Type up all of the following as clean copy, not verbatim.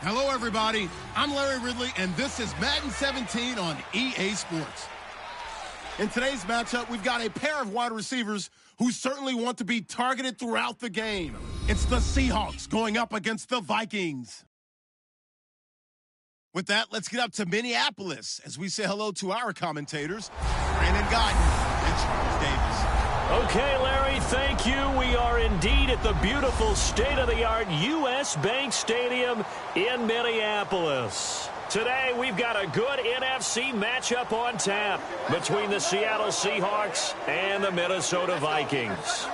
Hello, everybody. I'm Larry Ridley, and this is Madden 17 on EA Sports. In today's matchup, we've got a pair of wide receivers who certainly want to be targeted throughout the game. It's the Seahawks going up against the Vikings. With that, let's get up to Minneapolis as we say hello to our commentators, Brandon Gaudin and Charles Davis. Okay, Larry, thank you. We are indeed at the beautiful state-of-the-art U.S. Bank Stadium in Minneapolis. Today, we've got a good NFC matchup on tap between the Seattle Seahawks and the Minnesota Vikings.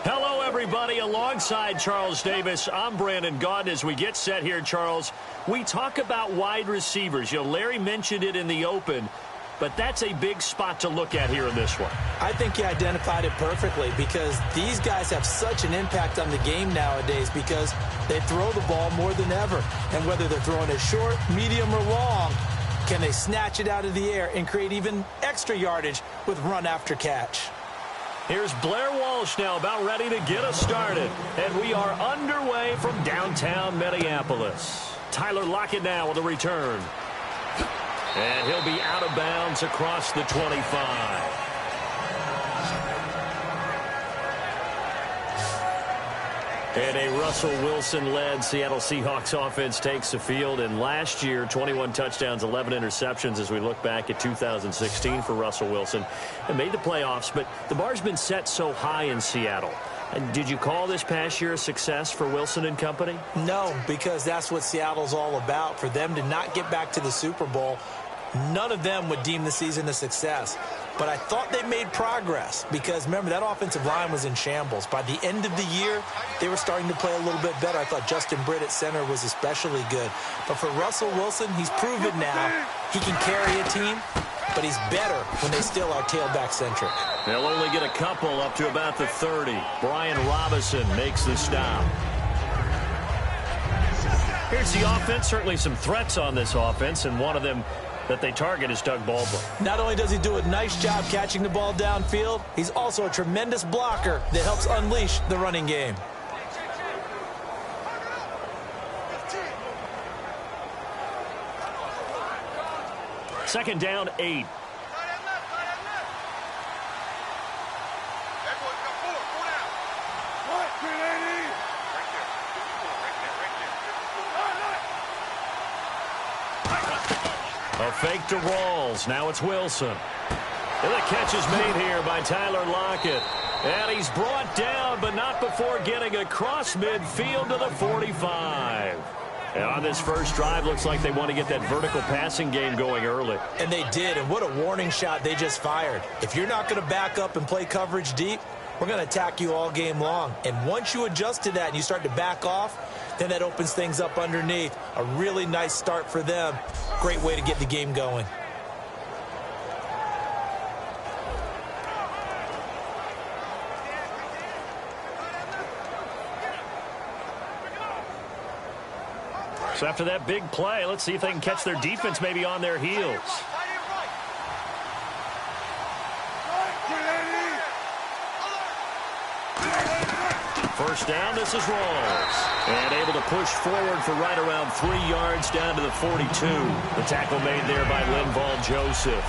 Hello, everybody. Alongside Charles Davis, I'm Brandon Gaudin. As we get set here, Charles, we talk about wide receivers. You know, Larry mentioned it in the open, but that's a big spot to look at here in this one. I think you identified it perfectly because these guys have such an impact on the game nowadays because they throw the ball more than ever. And whether they're throwing it short, medium, or long, can they snatch it out of the air and create even extra yardage with run after catch? Here's Blair Walsh now about ready to get us started. And we are underway from downtown Minneapolis. Tyler Lockett now with a return. And he'll be out of bounds across the 25. And a Russell Wilson-led Seattle Seahawks offense takes the field. And last year, 21 touchdowns, 11 interceptions as we look back at 2016 for Russell Wilson. And made the playoffs, but the bar's been set so high in Seattle. And did you call this past year a success for Wilson and company? No, because that's what Seattle's all about. For them to not get back to the Super Bowl, none of them would deem the season a success. But I thought they made progress because, remember, that offensive line was in shambles. By the end of the year, they were starting to play a little bit better. I thought Justin Britt at center was especially good. But for Russell Wilson, he's proven now he can carry a team, but he's better when they still are tailback-centric. They'll only get a couple up to about the 30. Brian Robinson makes the stop. Here's the offense. Certainly some threats on this offense, and one of them that they target is Doug Baldwin. Not only does he do a nice job catching the ball downfield, he's also a tremendous blocker that helps unleash the running game. Second down, 8. A fake to Rawls. Now it's Wilson. And the catch is made here by Tyler Lockett. And he's brought down, but not before getting across midfield to the 45. And on this first drive, looks like they want to get that vertical passing game going early. And they did, and what a warning shot they just fired. If you're not going to back up and play coverage deep, we're going to attack you all game long. And once you adjust to that and you start to back off, then that opens things up underneath. A really nice start for them. Great way to get the game going. So after that big play, let's see if they can catch their defense maybe on their heels. First down, this is Rawls. And able to push forward for right around 3 yards down to the 42. The tackle made there by Linval Joseph.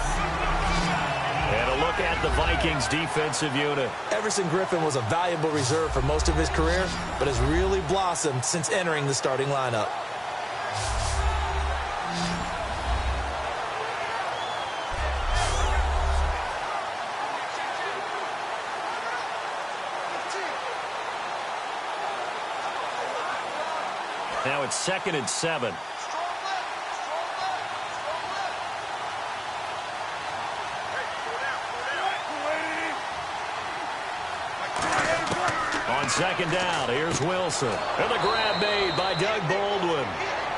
And a look at the Vikings defensive unit. Everson Griffin was a valuable reserve for most of his career, but has really blossomed since entering the starting lineup. Now it's 2nd and 7. On 2nd down, here's Wilson. And the grab made by Doug Baldwin.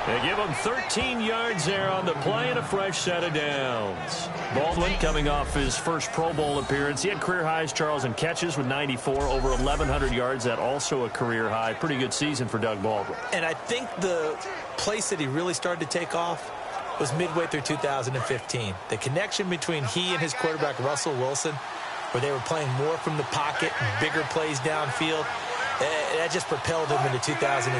They give him 13 yards there on the play and a fresh set of downs. Baldwin coming off his first Pro Bowl appearance. He had career highs, Charles, in catches with 94, over 1,100 yards. That also a career high. Pretty good season for Doug Baldwin. And I think the place that he really started to take off was midway through 2015. The connection between he and his quarterback, Russell Wilson, where they were playing more from the pocket and bigger plays downfield. That just propelled him into 2016.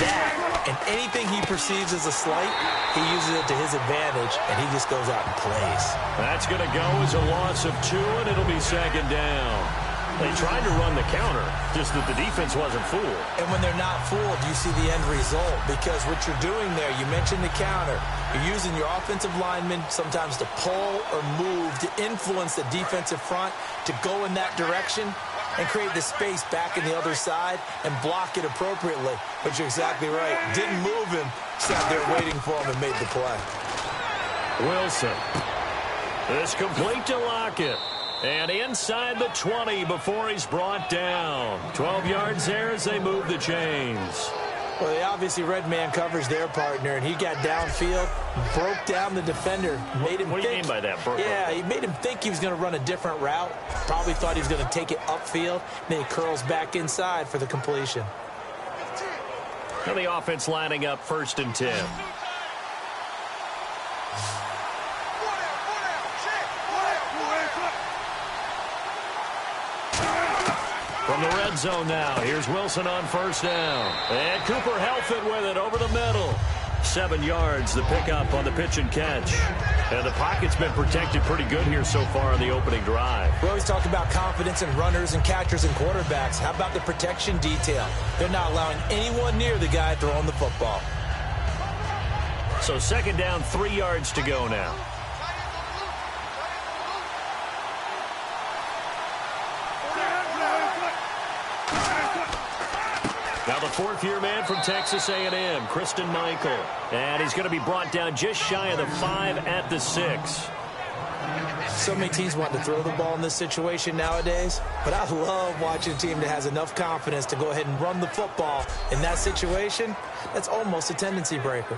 That, and anything he perceives as a slight, he uses it to his advantage, and he just goes out and plays. That's going to go as a loss of 2, and it'll be second down. They tried to run the counter, just that the defense wasn't fooled. And when they're not fooled, you see the end result, because what you're doing there, you mentioned the counter. You're using your offensive linemen sometimes to pull or move, to influence the defensive front, to go in that direction and create the space back in the other side and block it appropriately. But you're exactly right. Didn't move him, sat there waiting for him and made the play. Wilson. This complete to Lockett. And inside the 20 before he's brought down. 12 yards there as they move the chains. Well, they obviously red man covers their partner, and he got downfield, broke down the defender, made him What do you mean by that, Burke? Yeah, he made him think he was going to run a different route. Probably thought he was going to take it upfield. Then he curls back inside for the completion. And the offense lining up 1st and 10. From the red zone now, here's Wilson on 1st down. And Cooper Helfet with it over the middle. 7 yards, the pickup on the pitch and catch. And the pocket's been protected pretty good here so far on the opening drive. We always talk about confidence in runners and catchers and quarterbacks. How about the protection detail? They're not allowing anyone near the guy throwing the football. So 2nd down, 3 yards to go now. Now the 4th-year man from Texas A&M, Kristen Michael. And he's going to be brought down just shy of the 5 at the 6. So many teams want to throw the ball in this situation nowadays, but I love watching a team that has enough confidence to go ahead and run the football. In that situation, that's almost a tendency breaker.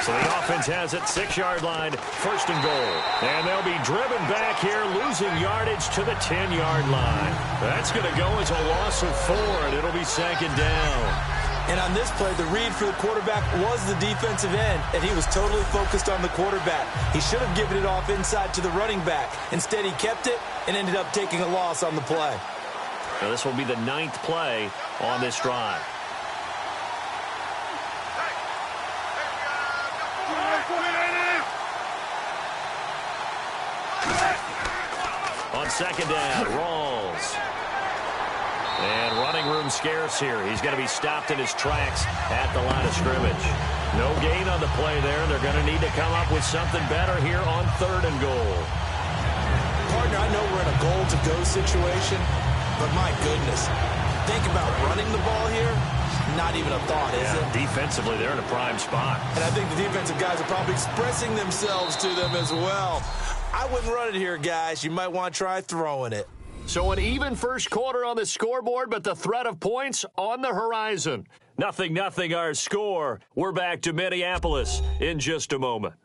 So the offense has it, 6-yard line, 1st and goal. And they'll be driven back here, losing yardage to the 10-yard line. That's going to go as a loss of 4, and it'll be 2nd down. And on this play, the read for the quarterback was the defensive end, and he was totally focused on the quarterback. He should have given it off inside to the running back. Instead, he kept it and ended up taking a loss on the play. Now this will be the 9th play on this drive. On 2nd down, Rawls. And running room scarce here. He's going to be stopped in his tracks at the line of scrimmage. No gain on the play there. They're going to need to come up with something better here on 3rd and goal. Partner, I know we're in a goal-to-go situation, but my goodness, think about running the ball here. Not even a thought, is it? Defensively, they're in a prime spot. And I think the defensive guys are probably expressing themselves to them as well. I wouldn't run it here, guys. You might want to try throwing it. So an even first quarter on the scoreboard, but the threat of points on the horizon. 0-0 our score. We're back to Minneapolis in just a moment.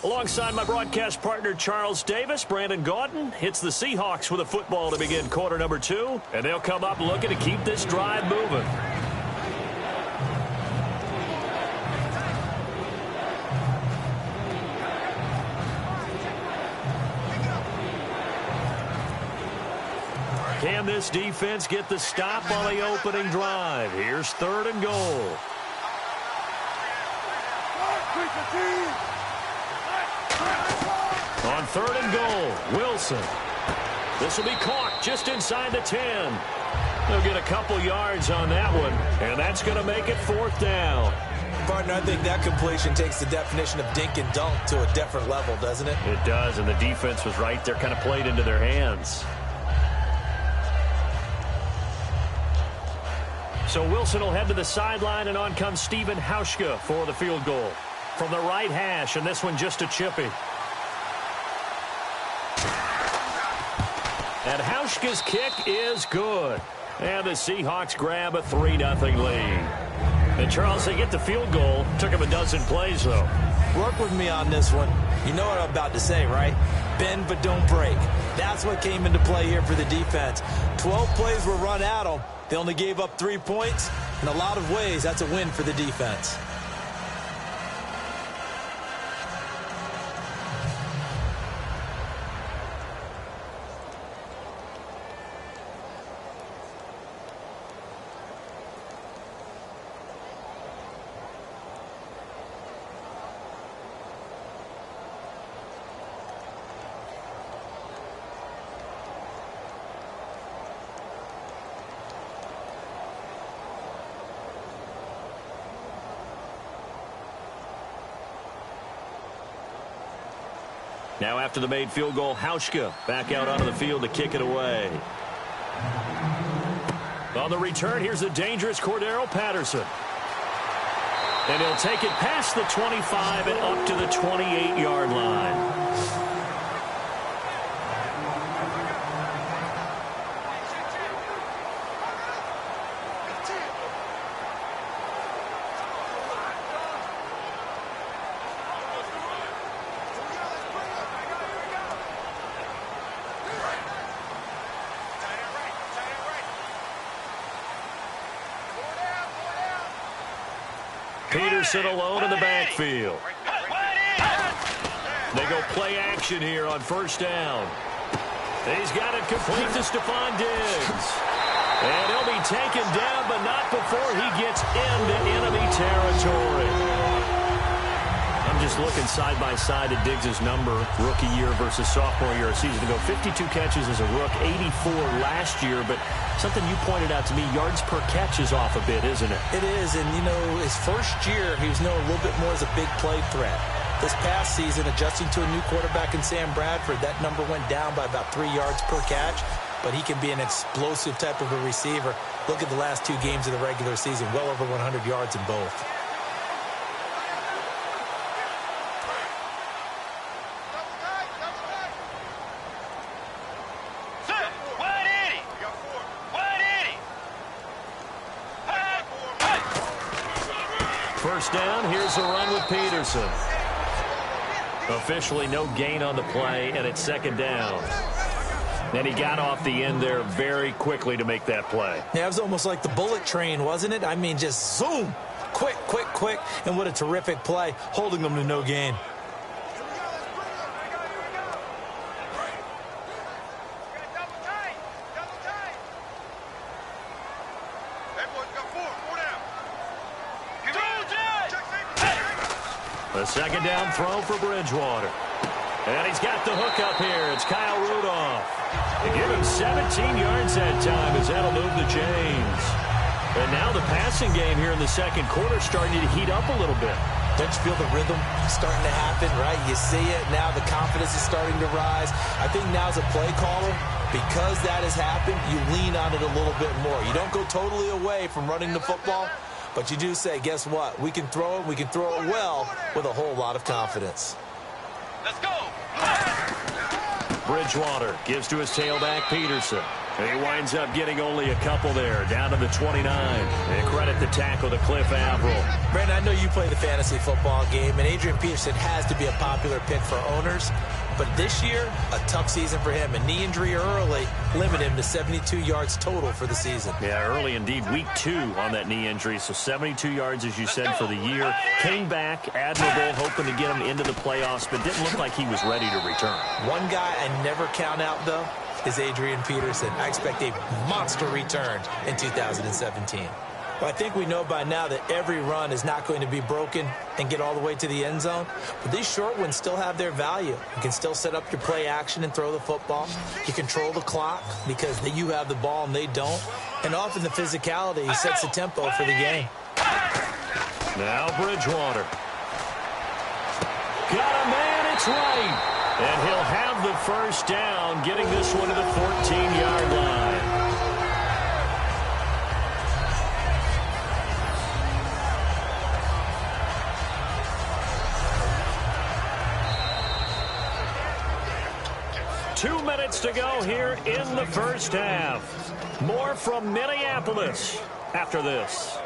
Alongside my broadcast partner, Charles Davis, Brandon Gaudin hits the Seahawks with a football to begin quarter number 2, and they'll come up looking to keep this drive moving. Can this defense get the stop on the opening drive? Here's 3rd and goal. On 3rd and goal, Wilson. This will be caught just inside the 10. They'll get a couple yards on that one, and that's going to make it 4th down. Partner, I think that completion takes the definition of dink and dunk to a different level, doesn't it? It does, and the defense was right there, kind of played into their hands. So Wilson will head to the sideline, and on comes Stephen Hauschka for the field goal. From the right hash, and this one just a chippy. And Hauschka's kick is good. And the Seahawks grab a 3-0 lead. And Charles, they get the field goal. Took him a dozen plays, though. Work with me on this one. You know what I'm about to say, right? Bend but don't break. That's what came into play here for the defense. 12 plays were run at them. They only gave up 3 points, In a lot of ways, that's a win for the defense. Now after the made field goal, Hauschka back out onto the field to kick it away. On the return, here's the dangerous Cordero Patterson. And he'll take it past the 25 and up to the 28-yard line. Peterson alone in the backfield. They go play action here on first down. He's got it complete to Stephon Diggs. And he'll be taken down, but not before he gets into enemy territory. I'm just looking side by side at Diggs' number, rookie year versus sophomore year a season ago. 52 catches as a rook, 84 last year, but something you pointed out to me, yards per catch is off a bit, isn't it? It is, and, you know, his first year, he was known a little bit more as a big play threat. This past season, adjusting to a new quarterback in Sam Bradford, that number went down by about 3 yards per catch, but he can be an explosive type of a receiver. Look at the last 2 games of the regular season, well over 100 yards in both. First down, here's a run with Peterson. Officially no gain on the play, and it's second down. And he got off the end there very quickly to make that play. Yeah, it was almost like the bullet train, wasn't it? I mean, just zoom, quick, quick, quick, and what a terrific play, holding them to no gain. A second down throw for Bridgewater. And he's got the hook up here. It's Kyle Rudolph. They give him 17 yards that time as that'll move the chains. And now the passing game here in the second quarter starting to heat up a little bit. Don't you feel the rhythm starting to happen, right? You see it now. The confidence is starting to rise. I think now as a play caller, because that has happened, you lean on it a little bit more. You don't go totally away from running the football, but you do say, guess what? We can throw it. We can throw it well with a whole lot of confidence. Let's go. Bridgewater gives to his tailback, Peterson. And he winds up getting only a couple there, down to the 29. And credit the tackle to Cliff Averill. Brandon, I know you play the fantasy football game, and Adrian Peterson has to be a popular pick for owners. But this year, a tough season for him. A knee injury early limited him to 72 yards total for the season. Yeah, early indeed. Week 2 on that knee injury. So 72 yards, as you said, for the year. Came back, admirable, hoping to get him into the playoffs, but didn't look like he was ready to return. One guy I never count out, though, is Adrian Peterson. I expect a monster return in 2017. Well, I think we know by now that every run is not going to be broken and get all the way to the end zone. But these short ones still have their value. You can still set up your play action and throw the football. You control the clock because you have the ball and they don't. And often the physicality sets the tempo for the game. Now Bridgewater. Got a man, it's right. And he'll have the first down, getting this one to the 14-yard line. Two minutes to go here in the first half. More from Minneapolis after this.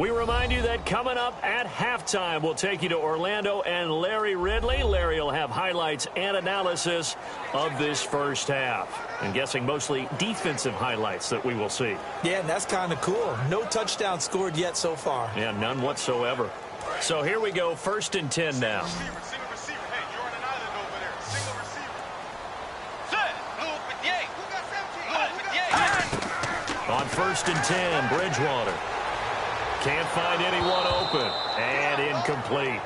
We remind you that coming up at halftime, we'll take you to Orlando and Larry Ridley. Larry will have highlights and analysis of this first half. I'm guessing mostly defensive highlights that we will see. Yeah, and that's kind of cool. No touchdown scored yet so far. Yeah, none whatsoever. So here we go, 1st and 10 now. Receiver. Hey, you're on an island over there. Single receiver. On 1st and 10, Bridgewater. Can't find anyone open. And incomplete.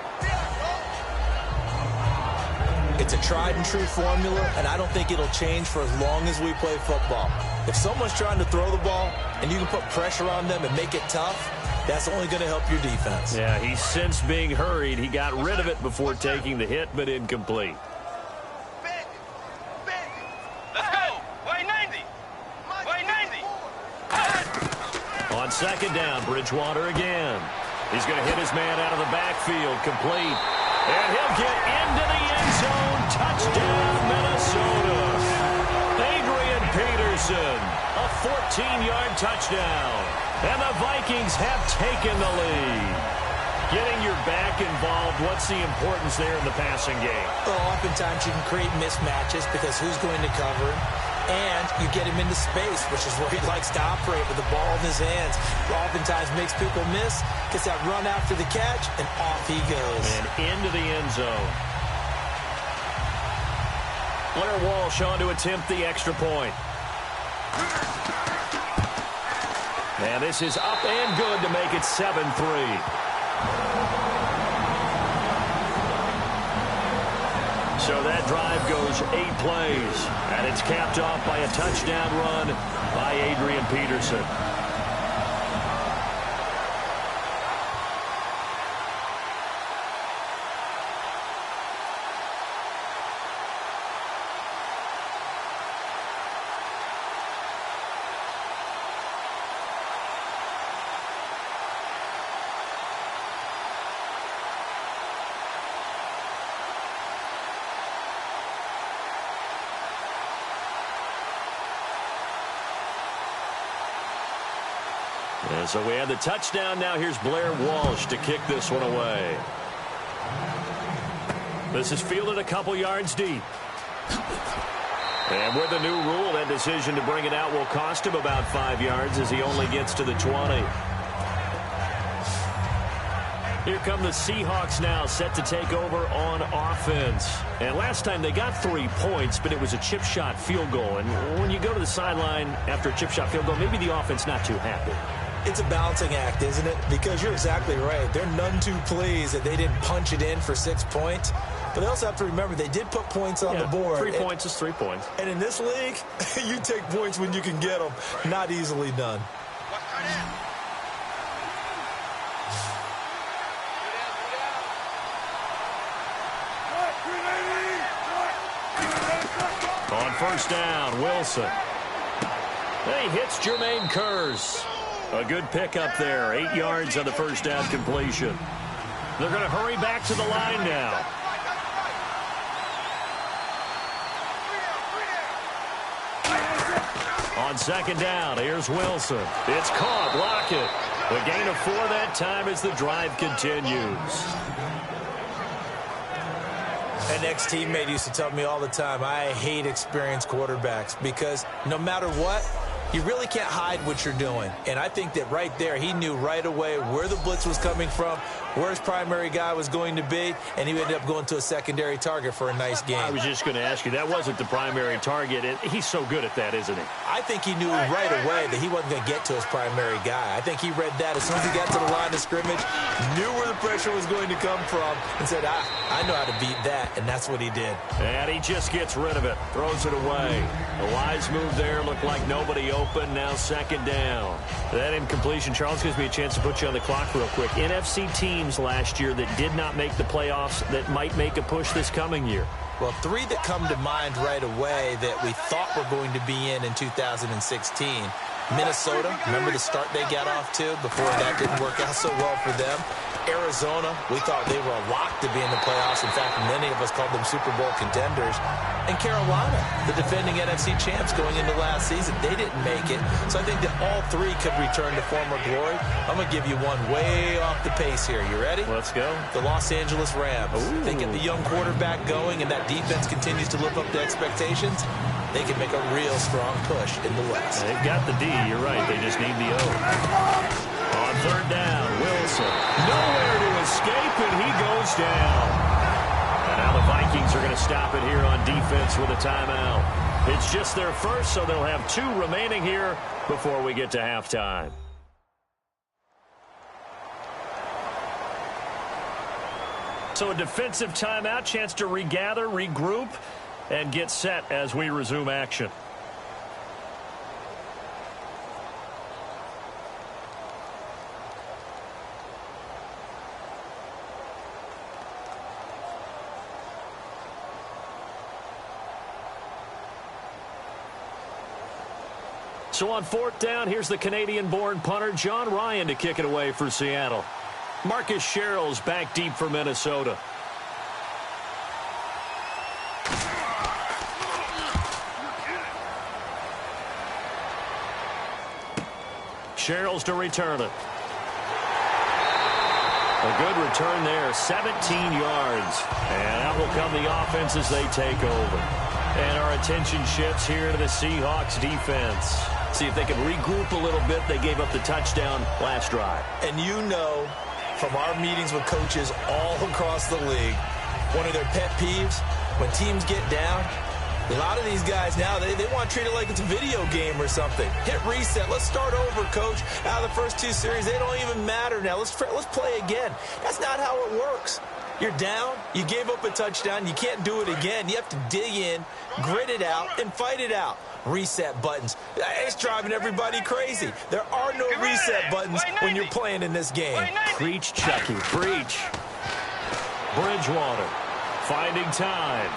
It's a tried and true formula, and I don't think it'll change for as long as we play football. If someone's trying to throw the ball and you can put pressure on them and make it tough, that's only going to help your defense. Yeah, he's since being hurried. He got rid of it before taking the hit, but incomplete. Let's go. Way 90. Way 90. On 2nd down, Bridgewater again. He's going to hit his man out of the backfield, complete. And he'll get into the end zone. Touchdown, Minnesota. Adrian Peterson, a 14-yard touchdown. And the Vikings have taken the lead. Getting your back involved, what's the importance there in the passing game? Well, oftentimes you can create mismatches because who's going to cover him? And you get him into space, which is where he likes to operate with the ball in his hands. Oftentimes makes people miss, gets that run after the catch, and off he goes. And into the end zone. Blair Walsh on to attempt the extra point. And this is up and good to make it 7-3. So that drive goes 8 plays, and it's capped off by a touchdown run by Adrian Peterson. And so we have the touchdown. Now here's Blair Walsh to kick this one away. This is fielded a couple yards deep. And with the new rule, that decision to bring it out will cost him about 5 yards as he only gets to the 20. Here come the Seahawks now, set to take over on offense. And last time they got 3 points, but it was a chip shot field goal. And when you go to the sideline after a chip shot field goal, maybe the offense not too happy. It's a balancing act, isn't it? Because you're exactly right. They're none too pleased that they didn't punch it in for 6 points. But they also have to remember they did put points on the board. 3 points is 3 points. And in this league, you take points when you can get them. Not easily done. On 1st down, Wilson. He hits Jermaine Kearse. A good pickup there. 8 yards on the 1st down completion. They're going to hurry back to the line now. On 2nd down, here's Wilson. It's caught. Lockett. The gain of 4 that time as the drive continues. An ex-teammate used to tell me all the time, I hate experienced quarterbacks because no matter what, you really can't hide what you're doing. And I think that right there, he knew right away where the blitz was coming from, where his primary guy was going to be, and he ended up going to a secondary target for a nice game. I was just going to ask you, that wasn't the primary target. He's so good at that, isn't he? I think he knew right away that he wasn't going to get to his primary guy. I think he read that as soon as he got to the line of scrimmage, knew where the pressure was going to come from, and said, I know how to beat that, and that's what he did. And he just gets rid of it, throws it away. The wise move there, looked like nobody open, now 2nd down. That incompletion, Charles, gives me a chance to put you on the clock real quick. NFC teams last year that did not make the playoffs that might make a push this coming year. Well, 3 that come to mind right away that we thought were going to be in 2016. Minnesota, remember the start they got off to before that didn't work out so well for them. Arizona, we thought they were a lock to be in the playoffs. In fact, many of us called them Super Bowl contenders. And Carolina, the defending NFC champs going into last season, they didn't make it. So I think that all three could return to former glory. I'm going to give you one way off the pace here. You ready? Let's go. The Los Angeles Rams. Ooh. They get the young quarterback going, and that defense continues to live up to expectations. They can make a real strong push in the West. They've got the D. You're right. They just need the O. On third down, Wilson. Nowhere to escape, and he goes down. And now the Vikings are going to stop it here on defense with a timeout. It's just their first, so they'll have 2 remaining here before we get to halftime. So a defensive timeout, chance to regather, regroup, and get set as we resume action. So on fourth down, here's the Canadian-born punter, John Ryan, to kick it away for Seattle. Marcus Sherrill's back deep for Minnesota. Sherrill's to return it. A good return there, 17 yards. And out will come the offense as they take over. And our attention shifts here to the Seahawks defense. See if they can regroup a little bit. They gave up the touchdown last drive. And you know from our meetings with coaches all across the league, one of their pet peeves, when teams get down, a lot of these guys now, they want to treat it like it's a video game or something. Hit reset. Let's start over, coach. Out of the first 2 series, they don't even matter now. Let's play again. That's not how it works. You're down. You gave up a touchdown. You can't do it again. You have to dig in, grit it out, and fight it out. Reset buttons. It's driving everybody crazy. There are no reset buttons when you're playing in this game. Preach, Chucky. Preach. Bridgewater finding time.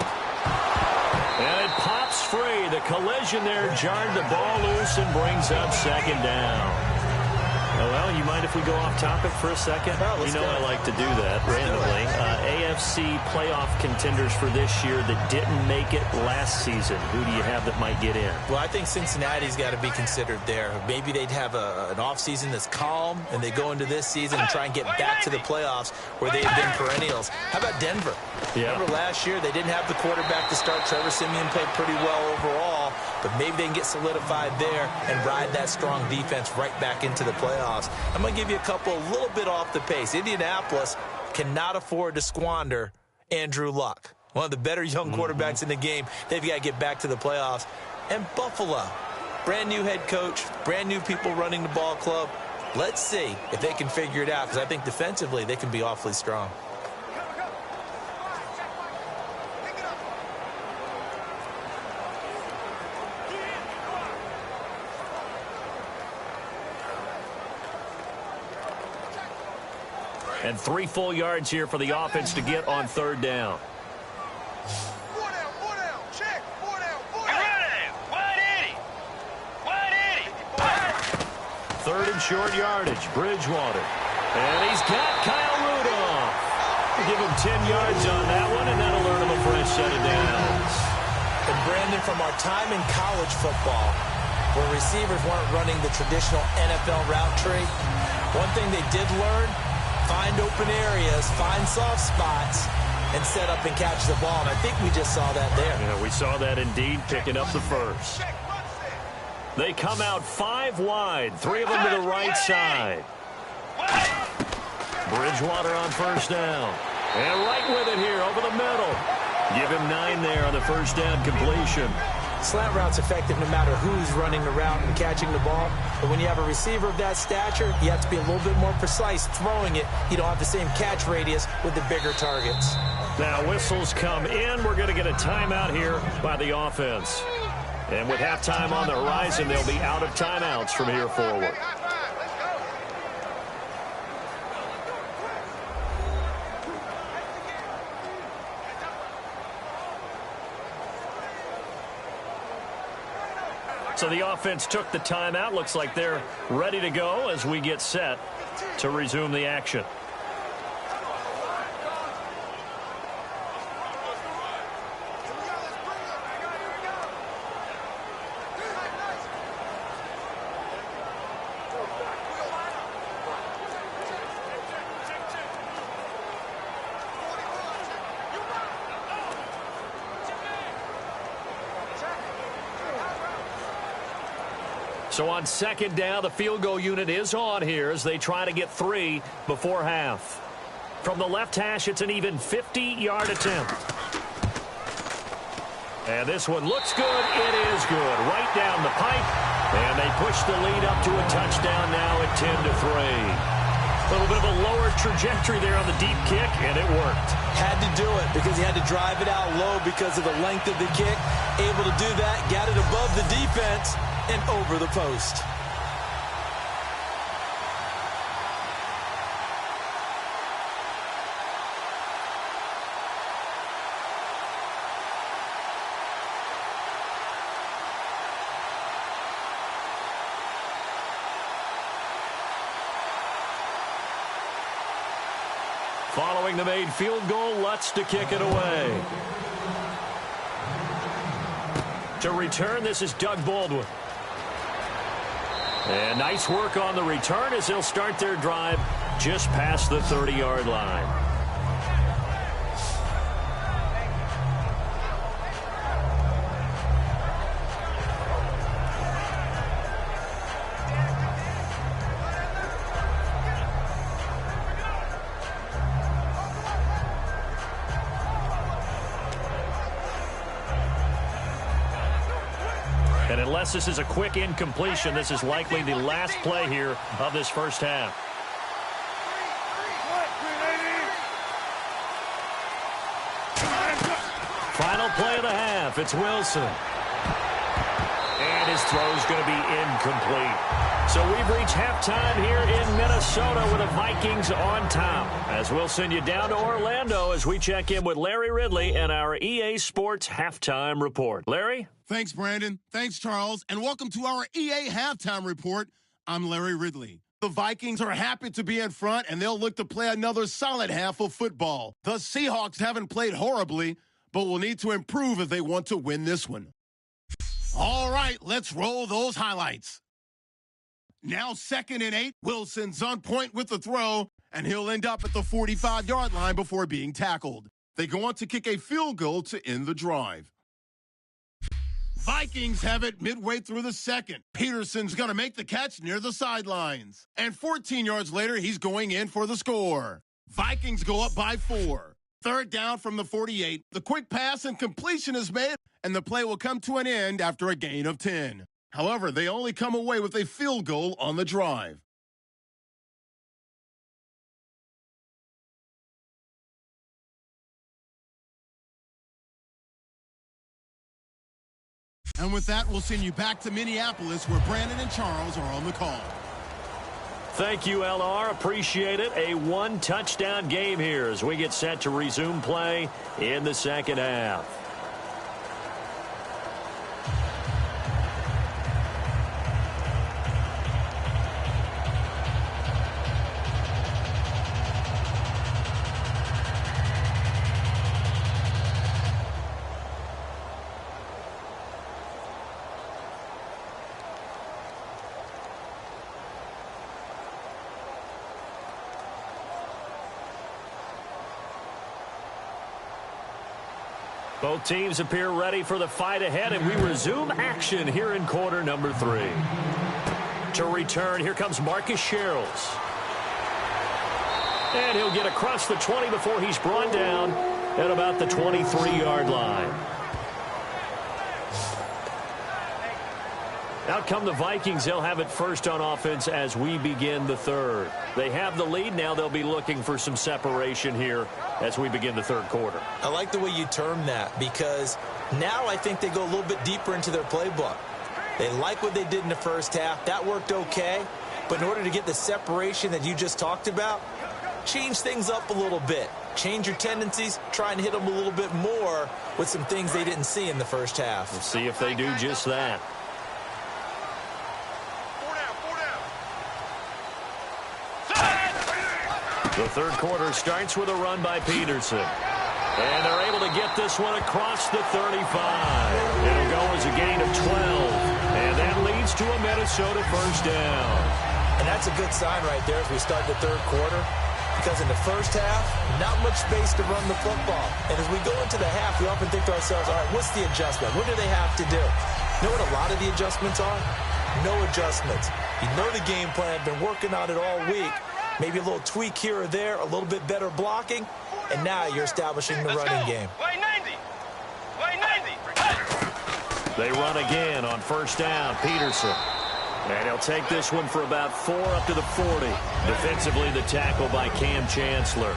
And it pops free. The collision there jarred the ball loose and brings up second down. Well, you mind if we go off topic for a second? Oh, you know I like to do that randomly. AFC playoff contenders for this year that didn't make it last season. Who do you have that might get in? Well, I think Cincinnati's got to be considered there. Maybe they'd have an offseason that's calm, and they go into this season and try and get back to the playoffs where they've been perennials. How about Denver? Yeah. Remember last year, they didn't have the quarterback to start. Trevor Siemian played pretty well overall, but maybe they can get solidified there and ride that strong defense right back into the playoffs. I'm going to give you a couple a little bit off the pace. Indianapolis cannot afford to squander Andrew Luck, one of the better young quarterbacks in the game. They've got to get back to the playoffs. And Buffalo, brand new head coach, brand new people running the ball club. Let's see if they can figure it out, because I think defensively they can be awfully strong. And 3 full yards here for the offense to get on third down. 4 down, check, 4 down, 4 down. Wide 80. Third and short yardage, Bridgewater. And he's got Kyle Rudolph. We'll give him 10 yards on that one, and that'll earn him a fresh set of downs. And Brandon, from our time in college football, where receivers weren't running the traditional NFL route tree, one thing they did learn: find open areas, find soft spots, and set up and catch the ball. And I think we just saw that there. Yeah, we saw that indeed, picking up the first. They come out 5 wide, 3 of them to the right side. Bridgewater on first down. And right with it here, over the middle. Give him 9 there on the first down completion. Slant route's effective no matter who's running the route and catching the ball. But when you have a receiver of that stature, you have to be a little bit more precise throwing it. You don't have the same catch radius with the bigger targets. Now whistles come in. We're going to get a timeout here by the offense. And with halftime on the horizon, they'll be out of timeouts from here forward. So the offense took the timeout. Looks like they're ready to go as we get set to resume the action. So on second down, the field goal unit is on here as they try to get 3 before half. From the left hash, it's an even 50-yard attempt. And this one looks good. It is good. Right down the pipe. And they push the lead up to a touchdown now at 10-3. A little bit of a lower trajectory there on the deep kick, and it worked. Had to do it because he had to drive it out low because of the length of the kick. Able to do that, got it above the defense and over the post. Following the made field goal, Lutz to kick it away. To return, this is Doug Baldwin. And nice work on the return as they'll start their drive just past the 30-yard line. And unless this is a quick incompletion, this is likely the last play here of this first half. Final play of the half. It's Wilson. And his throw's going to be incomplete. So we've reached halftime here in Minnesota with the Vikings on top. As we'll send you down to Orlando as we check in with Larry Ridley and our EA Sports Halftime Report. Larry? Thanks, Brandon. Thanks, Charles. And welcome to our EA Halftime Report. I'm Larry Ridley. The Vikings are happy to be in front, and they'll look to play another solid half of football. The Seahawks haven't played horribly, but will need to improve if they want to win this one. All right, let's roll those highlights. Now 2nd and 8. Wilson's on point with the throw, and he'll end up at the 45-yard line before being tackled. They go on to kick a field goal to end the drive. Vikings have it midway through the second. Peterson's going to make the catch near the sidelines. And 14 yards later, he's going in for the score. Vikings go up by 4. 3rd down from the 48. The quick pass and completion is made, and the play will come to an end after a gain of 10. However, they only come away with a field goal on the drive. And with that, we'll send you back to Minneapolis where Brandon and Charles are on the call. Thank you, LR. Appreciate it. A one-touchdown game here as we get set to resume play in the second half. Both teams appear ready for the fight ahead, and we resume action here in quarter number 3. To return, here comes Marcus Sherrills. And he'll get across the 20 before he's brought down at about the 23-yard line. Out come the Vikings. They'll have it first on offense as we begin the third. They have the lead. Now they'll be looking for some separation here as we begin the third quarter. I like the way you term that because now I think they go a little bit deeper into their playbook. They like what they did in the first half. That worked okay. But in order to get the separation that you just talked about, change things up a little bit. Change your tendencies. Try and hit them a little bit more with some things they didn't see in the first half. We'll see if they do just that. The third quarter starts with a run by Peterson. And they're able to get this one across the 35. It'll go as a gain of 12. And that leads to a Minnesota first down. And that's a good sign right there as we start the third quarter. Because in the first half, not much space to run the football. And as we go into the half, we often think to ourselves, all right, what's the adjustment? What do they have to do? You know what a lot of the adjustments are? No adjustments. You know the game plan, been working on it all week. Maybe a little tweak here or there, a little bit better blocking, and now you're establishing the running game. They run again on first down. Peterson. And he'll take this one for about 4 up to the 40. Defensively, the tackle by Cam Chancellor.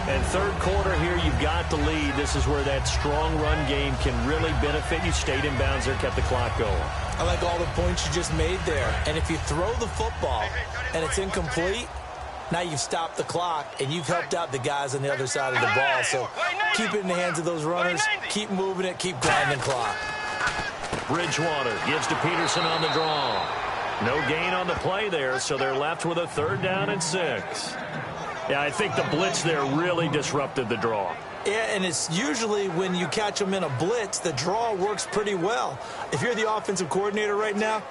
And third quarter here, you've got the lead. This is where that strong run game can really benefit you. Stayed in bounds there, kept the clock going. I like all the points you just made there. And if you throw the football and it's incomplete, now you've stopped the clock and you've helped out the guys on the other side of the ball. So keep it in the hands of those runners. Keep moving it. Keep grinding clock. Bridgewater gives to Peterson on the draw. No gain on the play there, so they're left with a 3rd down and 6. Yeah, I think the blitz there really disrupted the draw. Yeah, and it's usually when you catch them in a blitz, the draw works pretty well. If you're the offensive coordinator right now,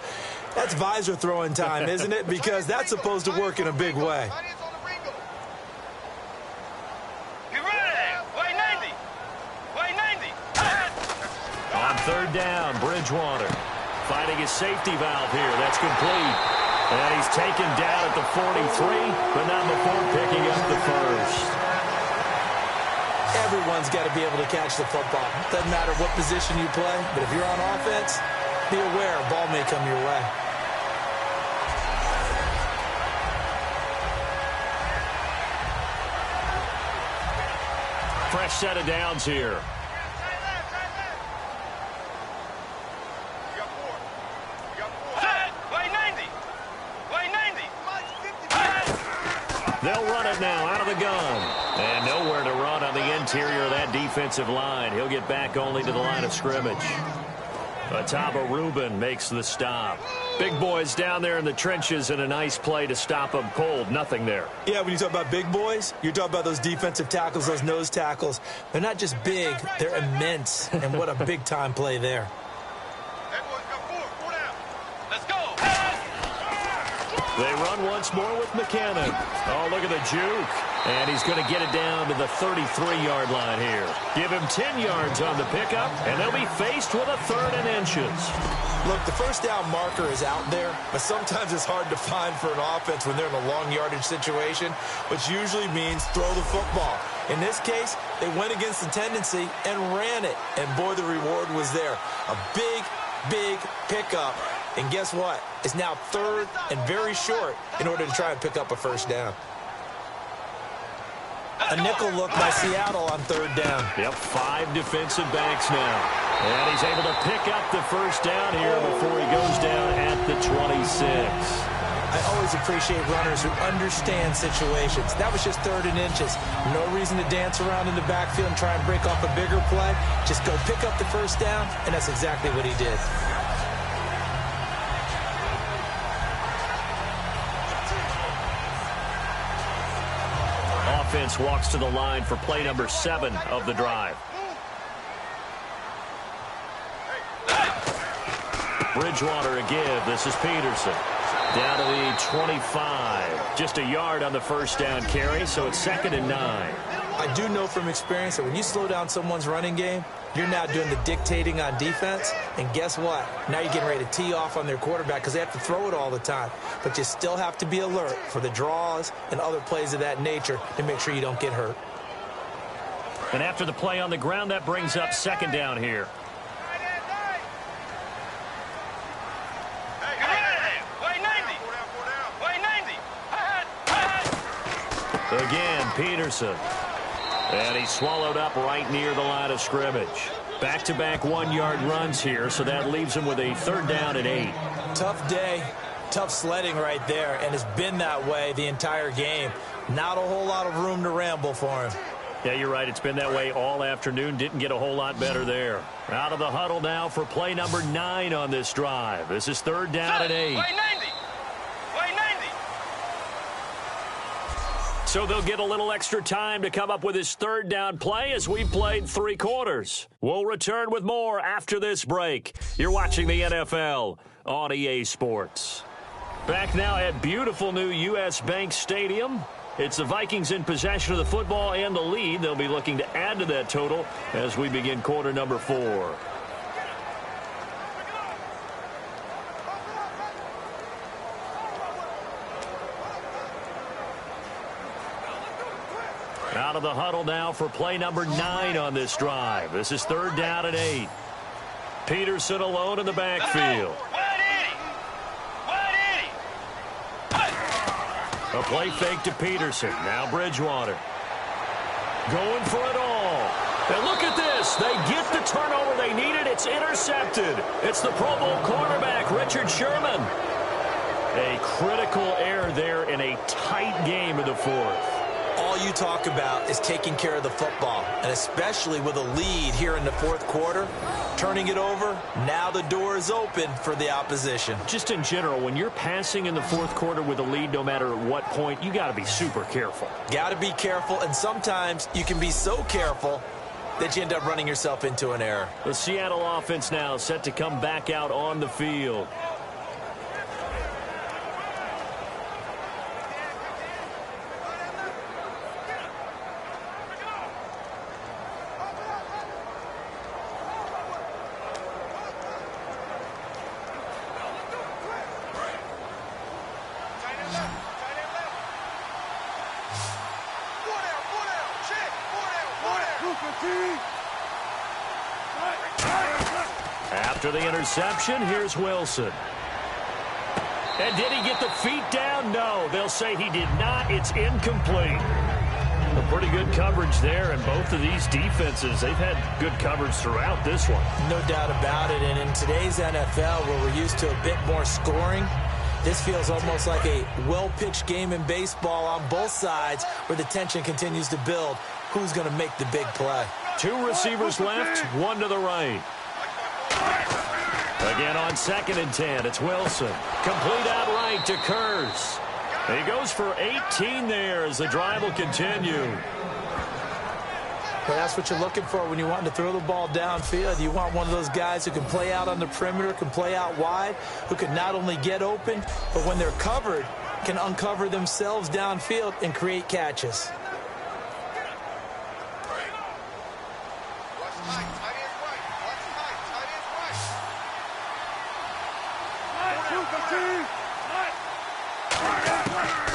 that's visor throwing time, isn't it? Because that's supposed to work in a big way. On 3rd down, Bridgewater finding his safety valve here. That's complete. And he's taken down at the 43, but not before picking up the first. Everyone's got to be able to catch the football. Doesn't matter what position you play, but if you're on offense, be aware a ball may come your way. Fresh set of downs here. They'll run it now out of the gun. And nowhere to run on the interior of that defensive line. He'll get back only to the line of scrimmage. Ataba Rubin makes the stop. Big boys down there in the trenches and a nice play to stop them cold. Nothing there. Yeah, when you talk about big boys, you're talking about those defensive tackles, those nose tackles. They're not just big, they're immense. And what a big-time play there. They run once more with McKinnon. Oh, look at the juke. And he's going to get it down to the 33-yard line here. Give him 10 yards on the pickup, and they'll be faced with a 3rd and inches. Look, the first down marker is out there, but sometimes it's hard to find for an offense when they're in a long yardage situation, which usually means throw the football. In this case, they went against the tendency and ran it. And, boy, the reward was there. A big, big pickup. And guess what? It's now 3rd and very short in order to try and pick up a first down. A nickel look by Seattle on 3rd down. Yep, 5 defensive backs now. And he's able to pick up the first down here before he goes down at the 26. I always appreciate runners who understand situations. That was just 3rd and inches. No reason to dance around in the backfield and try and break off a bigger play. Just go pick up the first down, and that's exactly what he did. Offense walks to the line for play number 7 of the drive. Bridgewater a give. This is Peterson. Down to the 25. Just a yard on the first down carry, so it's 2nd and 9. I do know from experience that when you slow down someone's running game, you're now doing the dictating on defense. And guess what? Now you're getting ready to tee off on their quarterback because they have to throw it all the time. But you still have to be alert for the draws and other plays of that nature to make sure you don't get hurt. And after the play on the ground, that brings up 2nd down here. Again, Peterson. And he's swallowed up right near the line of scrimmage. Back-to-back 1-yard runs here, so that leaves him with a 3rd down and 8. Tough day, tough sledding right there, and it's been that way the entire game. Not a whole lot of room to ramble for him. Yeah, you're right. It's been that way all afternoon. Didn't get a whole lot better there. Out of the huddle now for play number 9 on this drive. This is 3rd down and 8. So they'll get a little extra time to come up with his third down play as we've played 3 quarters. We'll return with more after this break. You're watching the NFL on EA Sports. Back now at beautiful new U.S. Bank Stadium. It's the Vikings in possession of the football and the lead. They'll be looking to add to that total as we begin quarter number 4. Out of the huddle now for play number 9 on this drive. This is 3rd down and 8. Peterson alone in the backfield. A play fake to Peterson. Now Bridgewater. Going for it all. And look at this. They get the turnover they needed. It's intercepted. It's the Pro Bowl quarterback, Richard Sherman. A critical error there in a tight game in the 4th. All you talk about is taking care of the football, and especially with a lead here in the 4th quarter, turning it over, now the door is open for the opposition. Just in general, when you're passing in the 4th quarter with a lead, no matter at what point, you got to be super careful. Got to be careful, and sometimes you can be so careful that you end up running yourself into an error. The Seattle offense now set to come back out on the field. After the interception, here's Wilson. And did he get the feet down? No, they'll say he did not. It's incomplete. A pretty good coverage there, and both of these defenses, they've had good coverage throughout this one. No doubt about it, and in today's NFL, where we're used to a bit more scoring, this feels almost like a well-pitched game in baseball on both sides where the tension continues to build. Who's going to make the big play? 2 receivers left, 1 to the right. Again on 2nd and 10, it's Wilson. Complete out right to Kurz. He goes for 18 there as the drive will continue. Well, that's what you're looking for when you want to throw the ball downfield. You want one of those guys who can play out on the perimeter, can play out wide, who can not only get open, but when they're covered, can uncover themselves downfield and create catches.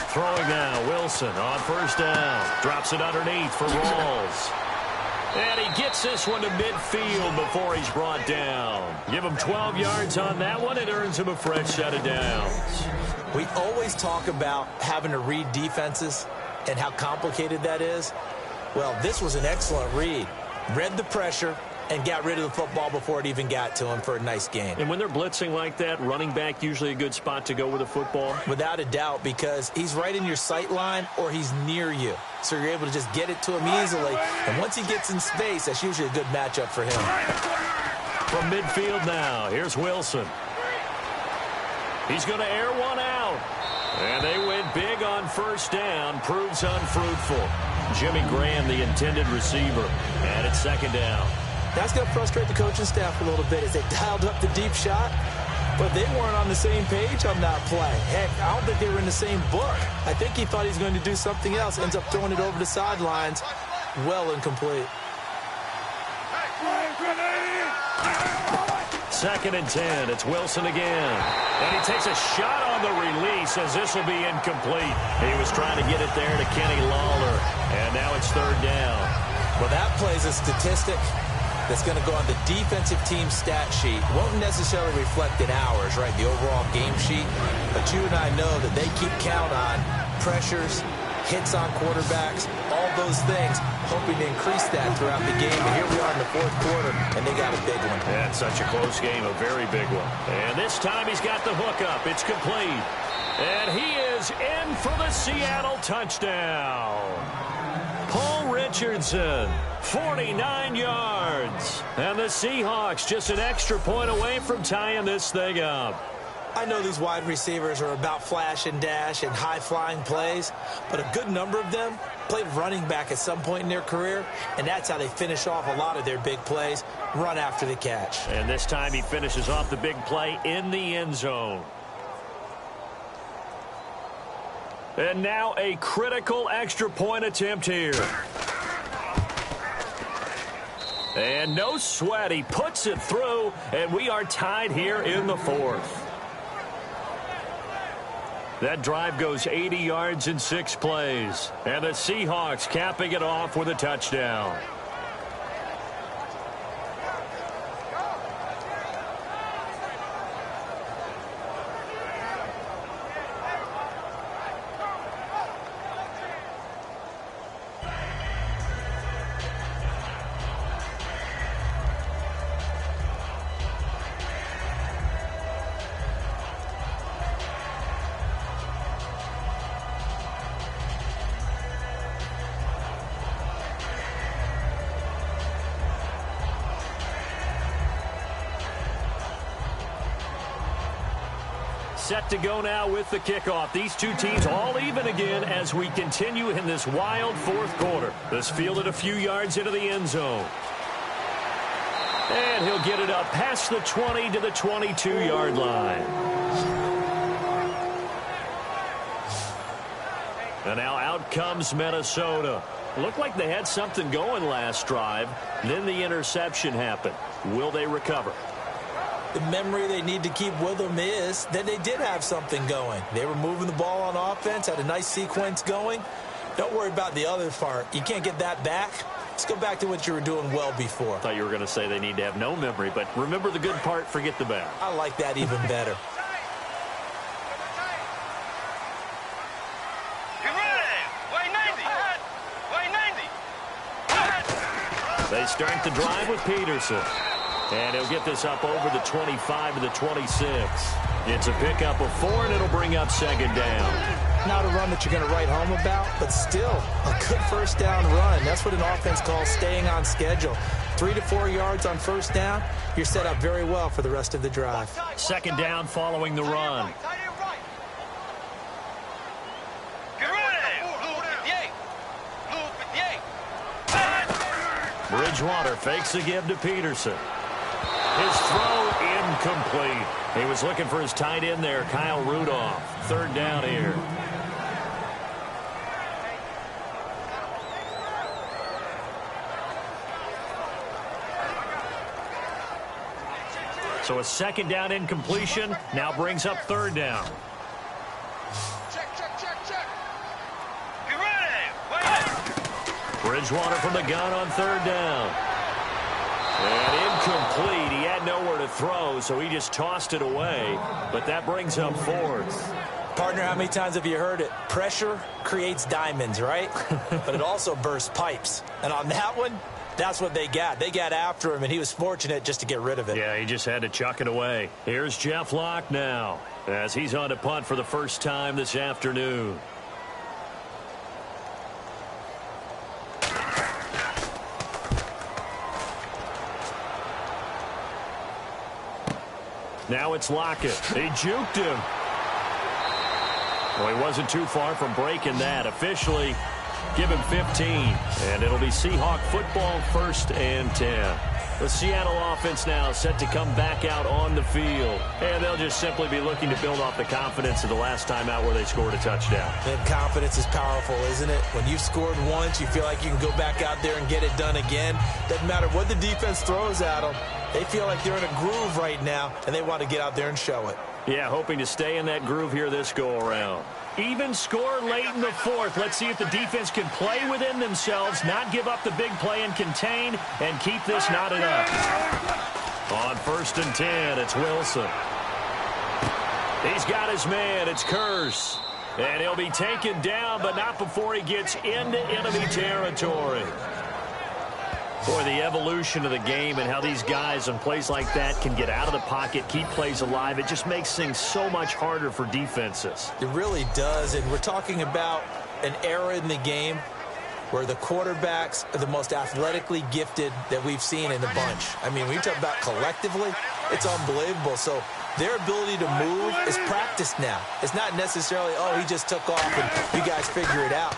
Throwing now, Wilson on 1st down. Drops it underneath for Rawls. And he gets this one to midfield before he's brought down. Give him 12 yards on that one. It earns him a fresh set of downs. We always talk about having to read defenses and how complicated that is. Well, this was an excellent read. Read the pressure and got rid of the football before it even got to him for a nice gain. And when they're blitzing like that, running back usually a good spot to go with the football? Without a doubt, because he's right in your sight line or he's near you. So you're able to just get it to him easily. And once he gets in space, that's usually a good matchup for him. From midfield now, here's Wilson. He's going to air one out. And they went big on 1st down. Proves unfruitful. Jimmy Graham, the intended receiver. And it's 2nd down. That's going to frustrate the coaching staff a little bit as they dialed up the deep shot, but they weren't on the same page on that play. Heck, I don't think they were in the same book. I think he thought he was going to do something else, ends up throwing it over the sidelines. Well incomplete. 2nd and 10, it's Wilson again. And he takes a shot on the release as this will be incomplete. He was trying to get it there to Kenny Lawler, and now it's 3rd down. Well, that plays a statistic that's going to go on the defensive team stat sheet. Won't necessarily reflect in ours, right, the overall game sheet. But you and I know that they keep count on pressures, hits on quarterbacks, all those things, hoping to increase that throughout the game. And here we are in the 4th quarter, and they got a big one. That's such a close game, a very big one. And this time he's got the hook up. It's complete. And he is in for the Seattle touchdown. Paul Richardson, 49 yards. And the Seahawks just an extra point away from tying this thing up. I know these wide receivers are about flash and dash and high-flying plays, but a good number of them played running back at some point in their career, and that's how they finish off a lot of their big plays, run after the catch. And this time he finishes off the big play in the end zone. And now a critical extra point attempt here. And no sweat, he puts it through, and we are tied here in the fourth. That drive goes 80 yards in 6 plays. And the Seahawks capping it off with a touchdown. Set to go now with the kickoff. These two teams all even again as we continue in this wild fourth quarter. This fielded a few yards into the end zone. And he'll get it up past the 20 to the 22-yard line. And now out comes Minnesota. Looked like they had something going last drive. Then the interception happened. Will they recover? The memory they need to keep with them is that they did have something going. They were moving the ball on offense, had a nice sequence going. Don't worry about the other part. You can't get that back. Let's go back to what you were doing well before. I thought you were going to say they need to have no memory, but remember the good part, forget the bad. I like that even better. They start the drive with Peterson. And he'll get this up over the 25 to the 26. It's a pickup of 4, and it'll bring up second down. Not a run that you're going to write home about, but still a good first down run. That's what an offense calls staying on schedule. 3 to 4 yards on first down, you're set up very well for the rest of the drive. Second down following the run. Bridgewater fakes a give to Peterson. His throw incomplete. He was looking for his tight end there, Kyle Rudolph. Third down here. So a second down incompletion now brings up third down. Bridgewater from the gun on third down. And incomplete. He had nowhere to throw, so he just tossed it away. But that brings up fourth. Partner, how many times have you heard it? Pressure creates diamonds, right? But it also bursts pipes. And on that one, that's what they got. They got after him, and he was fortunate just to get rid of it. Yeah, he just had to chuck it away. Here's Jeff Locke now as he's on to punt for the first time this afternoon. Now it's Lockett. He juked him. Well, he wasn't too far from breaking that. Officially, give him 15. And it'll be Seahawk football, 1st and 10. The Seattle offense now set to come back out on the field. And they'll just simply be looking to build off the confidence of the last time out where they scored a touchdown. And confidence is powerful, isn't it? When you've scored once, you feel like you can go back out there and get it done again. Doesn't matter what the defense throws at them. They feel like they're in a groove right now, and they want to get out there and show it. Yeah, hoping to stay in that groove here this go-around. Even score late in the fourth. Let's see if the defense can play within themselves, not give up the big play and contain, and keep this knotted up. On 1st and 10, it's Wilson. He's got his man. It's Curse. And he'll be taken down, but not before he gets into enemy territory. Boy, the evolution of the game and how these guys on plays like that can get out of the pocket, keep plays alive, it just makes things so much harder for defenses. It really does, and we're talking about an era in the game where the quarterbacks are the most athletically gifted that we've seen in the bunch. I mean, when you talk about collectively, it's unbelievable. So Their ability to move is practiced now. It's not necessarily, oh, he just took off and you guys figure it out.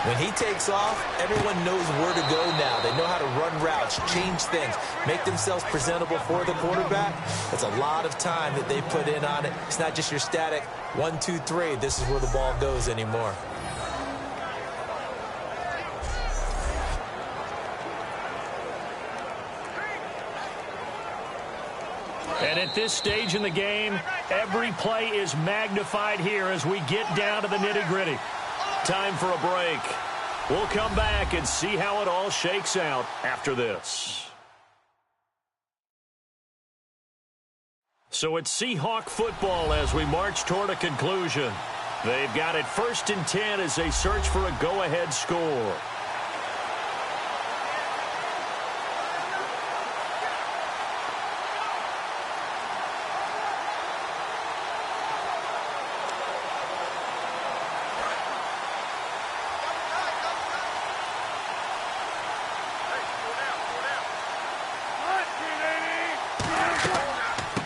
When he takes off, everyone knows where to go now. They know how to run routes, change things, make themselves presentable for the quarterback. That's a lot of time that they put in on it. It's not just your static 1, 2, 3. This is where the ball goes anymore. And at this stage in the game, every play is magnified here as we get down to the nitty-gritty. Time for a break. We'll come back and see how it all shakes out after this. So it's Seahawk football as we march toward a conclusion. They've got it 1st and 10 as they search for a go-ahead score.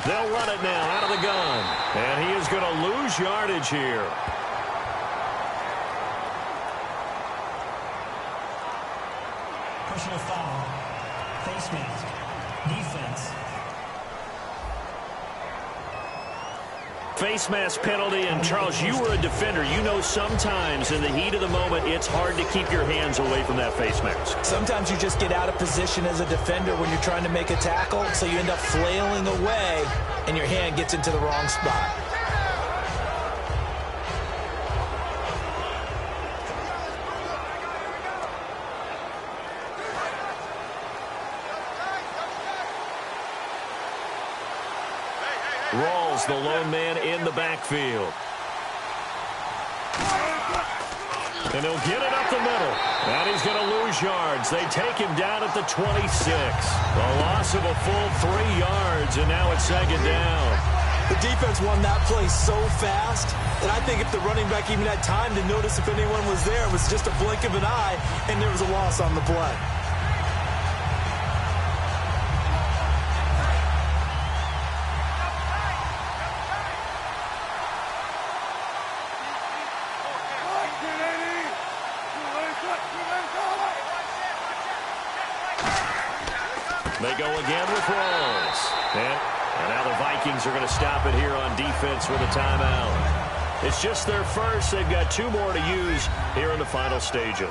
They'll run it now out of the gun. And he is going to lose yardage here. Personal foul. Face mask. Defense. Face mask penalty. And, Charles, you were a defender. You know sometimes in the heat of the moment it's hard to keep your hands away from that face mask. Sometimes you just get out of position as a defender when you're trying to make a tackle, so you end up flailing away, and your hand gets into the wrong spot. Rawls, the lone man in the backfield. And he'll get it up the middle. And he's going to lose yards. They take him down at the 26. A loss of a full 3 yards, and now it's 2nd down. The defense won that play so fast that I think if the running back even had time to notice if anyone was there, it was just a blink of an eye, and there was a loss on the play. They go again with Rawls. And now the Vikings are going to stop it here on defense with a timeout. It's just their first. They've got 2 more to use here in the final stages.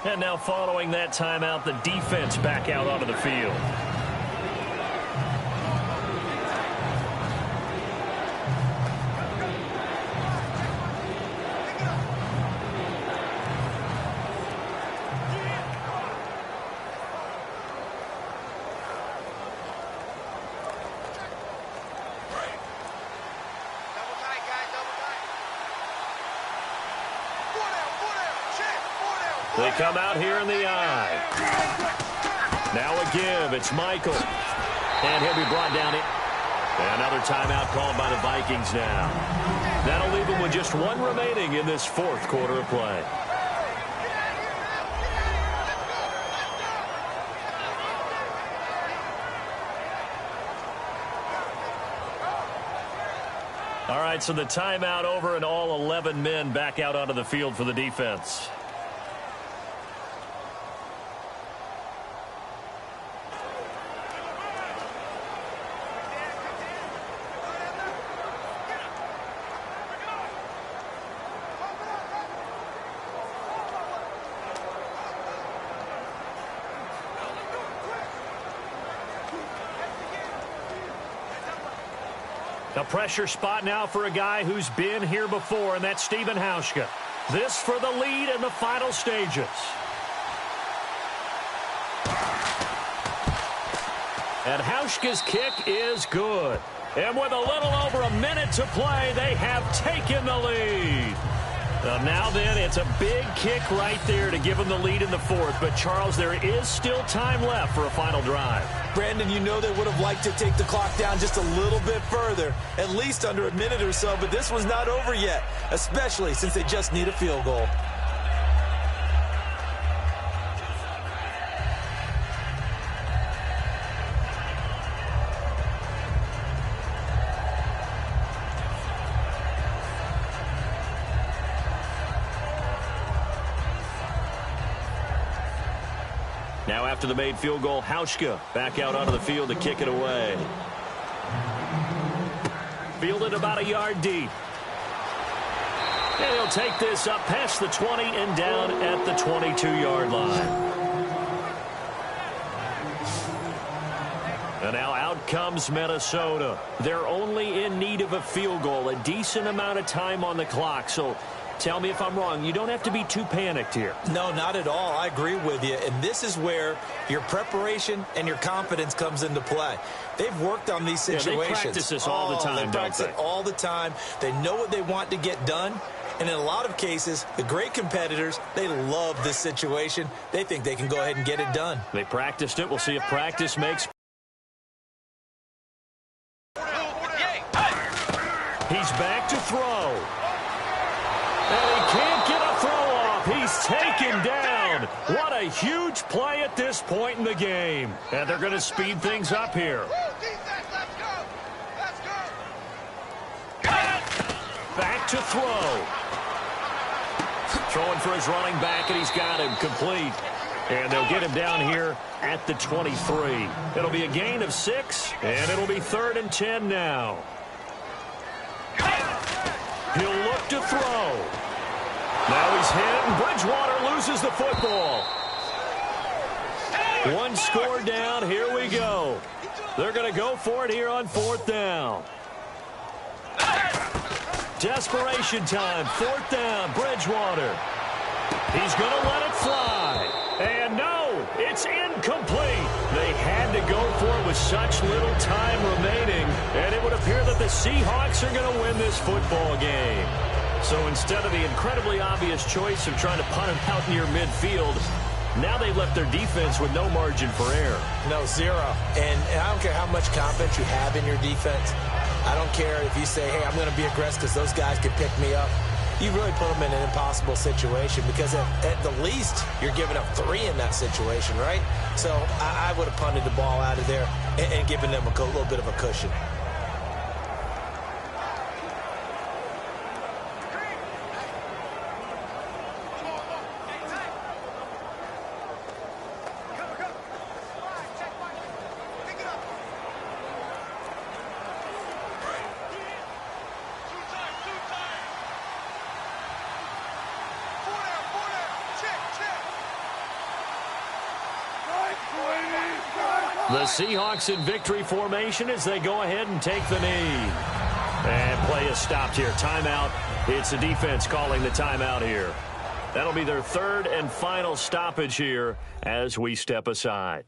And now following that timeout, the defense back out onto the field. They come out here in the eye. Now a give. It's Michael. And he'll be brought down. Another timeout called by the Vikings now. That'll leave them with just 1 remaining in this 4th quarter of play. All right, so the timeout over and all 11 men back out onto the field for the defense. A pressure spot now for a guy who's been here before, and that's Stephen Hauschka. This for the lead in the final stages. And Hauschka's kick is good. And with a little over a minute to play, they have taken the lead. Now then, it's a big kick right there to give them the lead in the 4th. But, Charles, there is still time left for a final drive. Brandon, you know they would have liked to take the clock down just a little bit further, at least under a minute or so, but this was not over yet, especially since they just need a field goal. Now after the made field goal, Hauschka back out onto the field to kick it away. Fielded about a yard deep. And he'll take this up past the 20 and down at the 22-yard line. And now out comes Minnesota. They're only in need of a field goal, a decent amount of time on the clock. So tell me if I'm wrong. You don't have to be too panicked here. No, not at all. I agree with you. And this is where your preparation and your confidence comes into play. They've worked on these situations. Yeah, they practice this all the time, They practice it all the time. They know what they want to get done. And in a lot of cases, the great competitors, they love this situation. They think they can go ahead and get it done. They practiced it. We'll see if practice makes. He's back to throw. And he can't get a throw off. He's taken down. What a huge play at this point in the game. And they're going to speed things up here. Back to throw. Throwing for his running back, and he's got him complete. And they'll get him down here at the 23. It'll be a gain of 6, and it'll be 3rd and 10 now. He'll look to throw. Now he's hit, and Bridgewater loses the football. One score down. Here we go. They're going to go for it here on 4th down. Desperation time. 4th down. Bridgewater. He's going to let it fly. And no, it's incomplete. They had to go for it with such little time remaining. And it would appear that the Seahawks are going to win this football game. So instead of the incredibly obvious choice of trying to punt him out near midfield, now they've left their defense with no margin for error. No, 0. And I don't care how much confidence you have in your defense. I don't care if you say, hey, I'm going to be aggressive because those guys can pick me up. You really put them in an impossible situation because at the least you're giving up 3 in that situation, right? So I would have punted the ball out of there and given them a little bit of a cushion. The Seahawks in victory formation as they go ahead and take the knee. And play is stopped here. Timeout. It's the defense calling the timeout here. That'll be their 3rd and final stoppage here as we step aside.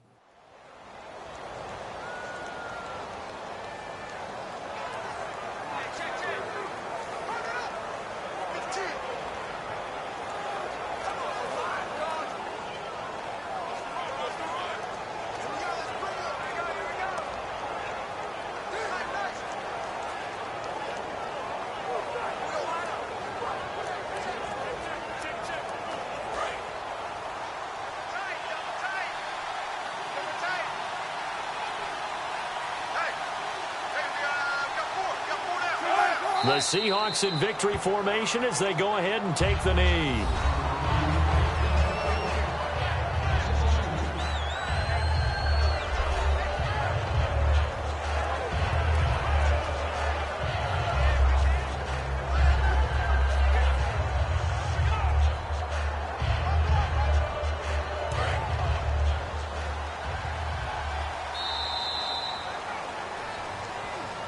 The Seahawks in victory formation as they go ahead and take the knee.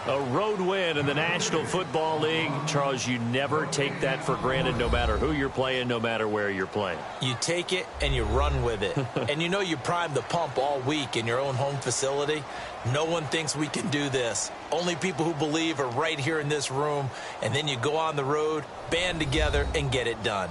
A road win in the National Football League. Charles, you never take that for granted no matter who you're playing, no matter where you're playing. You take it and you run with it. And you know you primed the pump all week in your own home facility. No one thinks we can do this. Only people who believe are right here in this room. And then you go on the road, band together, and get it done.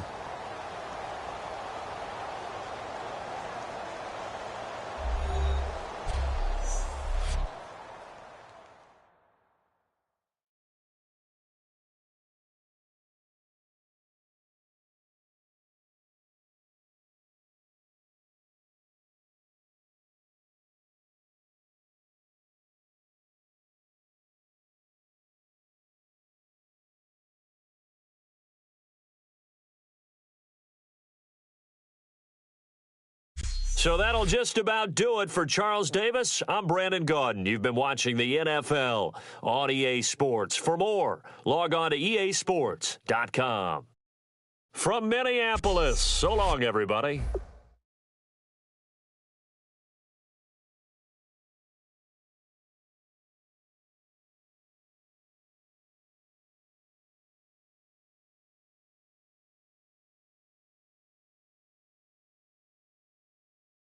So that'll just about do it for Charles Davis. I'm Brandon Gaudin. You've been watching the NFL on EA Sports. For more, log on to easports.com. From Minneapolis, so long, everybody.